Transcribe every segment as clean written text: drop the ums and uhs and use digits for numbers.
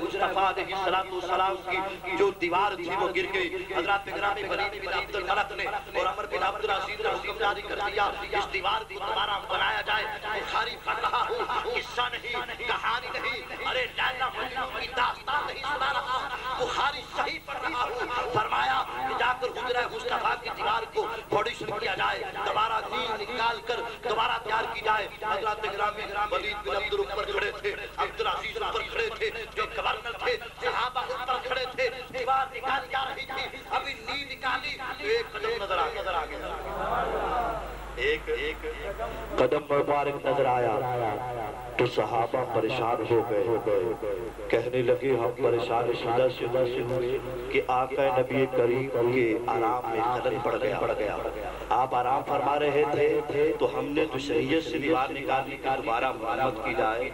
مصطفیٰ علیہ السلام کی جو دیوار تھی وہ گر گئی. حضرات گرامی ولید بن عبد الملک نے اور عمر بن عبد العزیز نے حکم جاری کر دیا اس دیوار کو دوبارہ بنایا جائے. بخاری پڑھ رہا ہوں, قصہ نہیں, کہانی نہیں, ارے لیلا مجنون کی داستان نہیں سنا رہا, بخاری صحیح پڑھ رہا ہوں. فرمایا کہ جا کر حجرہ مصطفیٰ کی دیوار کو فاؤنڈیشن کیا جائے, دوبارہ نیل نکال کر دوبارہ تیار کی جائے. حضرات گرامی ولید بن عبد اوپر کھڑے تھے, عبد العزیز اوپر کھڑے تھے, جو گورنر تھے, صحابہ اوپر کھڑے تھے, دیوار نکالی جا رہی تھی. ابھی نیل نکالی تو ایک قدم نظر آ گیا, ایک قدم مبارک نظر آیا تو صحابہ پریشان ہو گئے, کہنے لگے ہم پریشان شدہ سے ہوئے کہ آقا نبی کریم کے آرام میں خلل پڑ گیا. آپ آرام فرما رہے تھے تو ہم نے تو شریعت سے دیوار نکالنے کی دوبارہ مرمت کی جائے,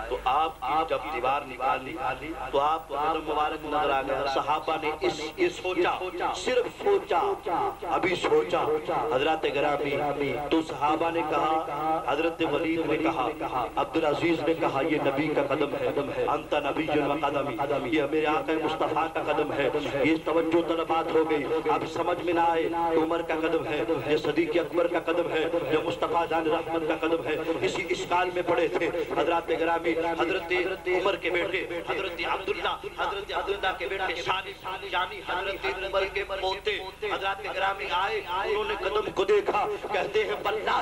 تو آپ جب دیوار نکالی تو آپ کو قدم مبارک نظر آ گیا. صحابہ نے اس سوچا, صرف سوچا, ابھی سوچا. حضرات گرامی تو صحابہ نے کہا, حضرت ولید نے کہا, عبد العزیز نے کہا یہ نبی کا قدم ہے, انت نبی و قدمی, یہ میرے آقا مصطفیٰ کا قدم ہے. یہ توجہ طلبات ہو گئی. اب سمجھ میں نہ آئے عمر کا قدم ہے, یہ صدیق اکبر کا قدم ہے, یہ مصطفیٰ جان رحمت کا قدم ہے. اسی اشکال میں پڑے تھے حضرات گرامی. حضرت عمر کے بیٹے حضرت عبداللہ کے بیٹے سالم یعنی حضرت عمر کے پوتے حضرات گرامی آئے, انہوں نے قدم کو دیکھا, کہتے ہیں واللہ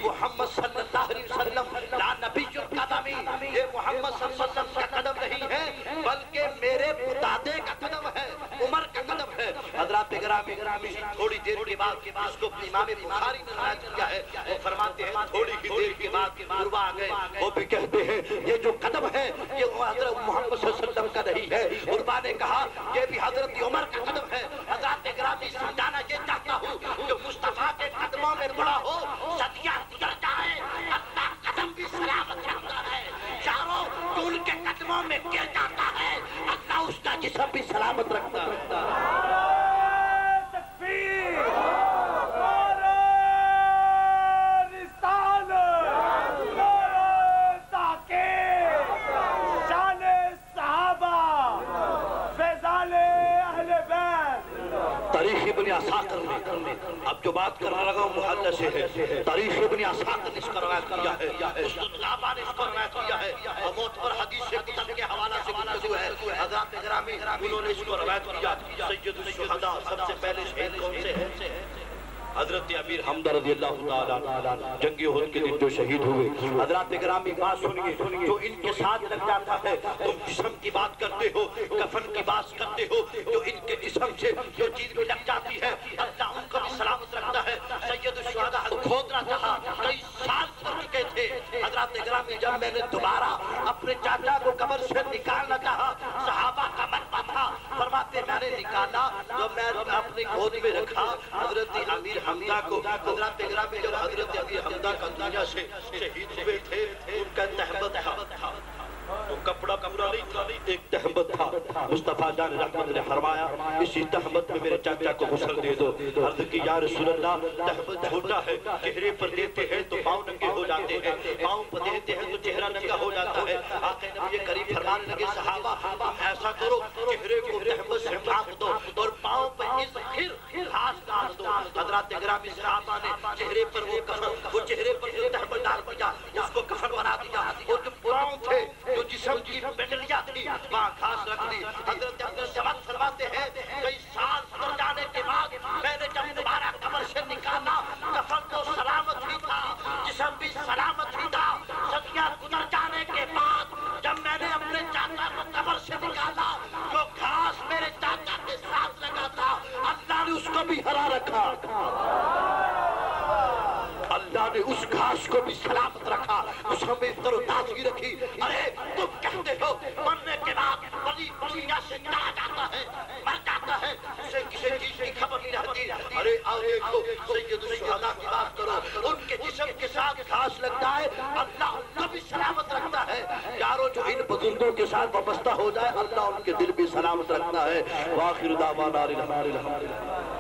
محمد صلی اللہ علیہ وسلم لا نبی القدمی, یہ محمد صلی اللہ علیہ وسلم کا قدم نہیں ہے بلکہ میرے دادے کا قدم ہے, عمر کا قدم ہے. حضرات گرامی تھوڑی دیر کے بعد اس کو امام بخاری نے روایت کیا ہے, وہ فرماتے ہیں تھوڑی ہی دیر کے بعد عروہ آ گئے, وہ بھی کہتے ہیں یہ جو قدم ہے یہ حضرت محمد صلی اللہ علیہ وسلم کا نہیں ہے. عروہ نے کہا یہ بھی حضرت عمر کا قدم ہے. حضرات گرامی سمجھانا یہ چاہتا ہوں کہ مصطفیٰ کے قدموں میں پڑا ہو صدیاں گزر جائے, اللہ قدم بھی سلامت رکھتا ہے. چاروں جو ان کے قدموں میں گر جاتا ہے اللہ اس کا جسم بھی سلامت رکھتا ہے. تاریخ ابن عساکر نے, اب جو بات کرنے لگا ہوں محدث سے ہے, تاریخ ابن عساکر نے اس کا روایت کیا ہے, اسد غابہ نے اس کا روایت کیا ہے, اور معتبر حدیث سے قسم کے حوالہ سے گفتگو ہے. حضرات گرامی انہوں نے اس کو روایت کیا. سید الشہداء سب سے پہلے شہید کون سے ہیں؟ حضرت امیر حمزہ رضی اللہ تعالیٰ جنگ احد کے دن جو شہید ہوئے. حضرات گرامی بات سنیے, جو ان کے ساتھ لگ جاتا ہے تم جسم کی بات کرتے ہو, کفن کی بات کرتے ہو, جو ان کے جسم سے جو چیز بھی لگ جاتی ہے اللہ ان کو بھی سلامت رکھتا ہے. سید الشہداء کھودنا چاہا, کئی سال پر چکے تھے. حضرات گرامی جب میں نے دوبارہ اپنے چاچا کو قبر سے نکالنا چاہا, صحابہ کا مطبع تھا, فرماتے میں نے نکالا تو میں اپنی گود میں رکھا حضرت امیر حمزہ کو. حضرات گرامی جب حضرت امیر حمزہ کا دنیا سے شہید ہوئے تھے ان کا تہمت تھا, تو کپڑا نہیں تھا, ایک تہمت تھا. مصطفیٰ جان رحمت نے فرمایا اسی تہمت میں میرے چاچا کو غسل دے دو. عرض کی یا رسول اللہ تہمت چھوٹا ہے, چہرے پر دیتے ہیں تو پاؤں ننگے ہو جاتے ہیں, پاؤں پر دیتے ہیں تو چہرہ ننگا ہو جاتا ہے. آقا نبی کریم فرمانے لگے صحابہ ایسا کرو چہرے کو تہمت سے ڈھانپ دو اور پاؤں پر اس پھر گھاس ڈال دو. حضرات گرامی صحابہ نے چہرے پر وہ چہرے پر جو تہمت ڈال دیا اس کو کفن بنا دیا, اور جو پاؤں تھے جو جسم کی پنڈلیاں تھی وہاں گھاس رکھ دی. حضرت عبدالصمد فرماتے ہیں کئی سال گزر جانے کے بعد میں نے جب دوبارہ قبر سے نکالا کفن تو سلامت ہی تھا, جسم بھی سلامت ہی تھا. صدیاں گزر جانے کے بعد جب میں نے اپنے چاچا کو قبر سے نکالا جو گھاس میرے چاچا کے ساتھ لگا تھا اللہ نے اس کو بھی ہرا رکھا, اللہ نے اس گھاس کو بھی سلامت رکھا, اس ہمیں تر و تازگی رکھی. ارے تم کہتے ہو مرنے کے بعد ولی دنیا سے چلا جاتا ہے, مر جاتا ہے, اسے کسی چیز کی خبر نہیں رہتی. ارے آؤ دیکھو سید الشہداء کی بات کرو, ان کے جسم کے ساتھ گھاس لگ جائے اللہ ان کو بھی سلامت رکھتا ہے. یارو جو ان بزرگوں کے ساتھ وابستہ ہو جائے اللہ ان کے دل بھی سلامت رکھتا ہے. وآخر دعوانا الحمدللہ.